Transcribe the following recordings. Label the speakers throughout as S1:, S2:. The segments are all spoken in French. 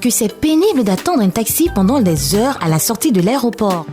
S1: que c'est pénible d'attendre un taxi pendant des heures à la sortie de l'aéroport.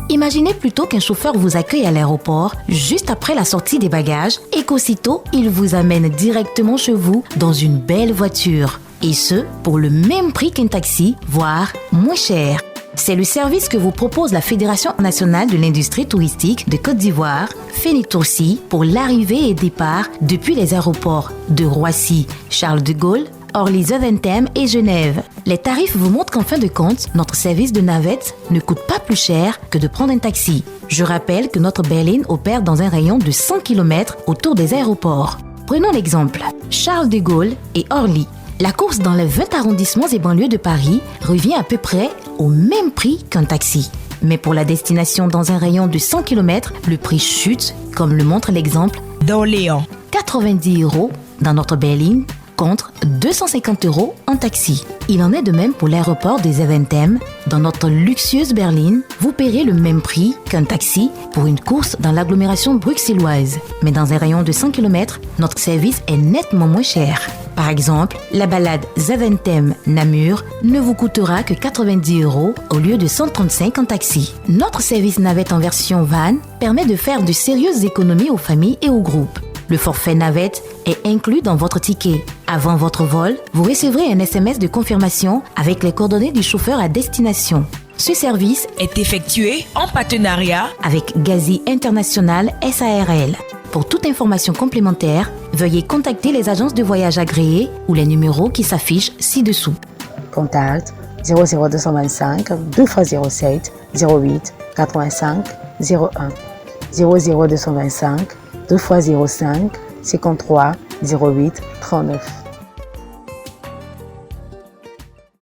S1: Imaginez plutôt qu'un chauffeur vous accueille à l'aéroport juste après la sortie des bagages et qu'aussitôt, il vous amène directement chez vous dans une belle voiture. Et ce, pour le même prix qu'un taxi, voire moins cher. C'est le service que vous propose la Fédération nationale de l'industrie touristique de Côte d'Ivoire, Fénitourci, pour l'arrivée et départ depuis les aéroports de Roissy, Charles de Gaulle, Orly-Zaventem et Genève. Les tarifs vous montrent qu'en fin de compte, notre service de navette ne coûte pas plus cher que de prendre un taxi. Je rappelle que notre berline opère dans un rayon de 100 km autour des aéroports. Prenons l'exemple, Charles de Gaulle et Orly. La course dans les 20 arrondissements et banlieues de Paris revient à peu près au même prix qu'un taxi. Mais pour la destination dans un rayon de 100 km, le prix chute, comme le montre l'exemple
S2: d'Orléans.
S1: 90 € dans notre berline contre 250 € en taxi. Il en est de même pour l'aéroport de Zaventem. Dans notre luxueuse berline, vous paierez le même prix qu'un taxi pour une course dans l'agglomération bruxelloise. Mais dans un rayon de 100 km, notre service est nettement moins cher. Par exemple, la balade Zaventem-Namur ne vous coûtera que 90 € au lieu de 135 en taxi. Notre service navette en version van permet de faire de sérieuses économies aux familles et aux groupes. Le forfait navette est inclus dans votre ticket. Avant votre vol, vous recevrez un SMS de confirmation avec les coordonnées du chauffeur à destination. Ce service
S2: est effectué en partenariat
S1: avec Gazi International SARL. Pour toute information complémentaire, veuillez contacter les agences de voyage agréées ou les numéros qui s'affichent ci-dessous.
S3: Contact 00225 2x07 08 85 01 00225 2x05 53 08 39.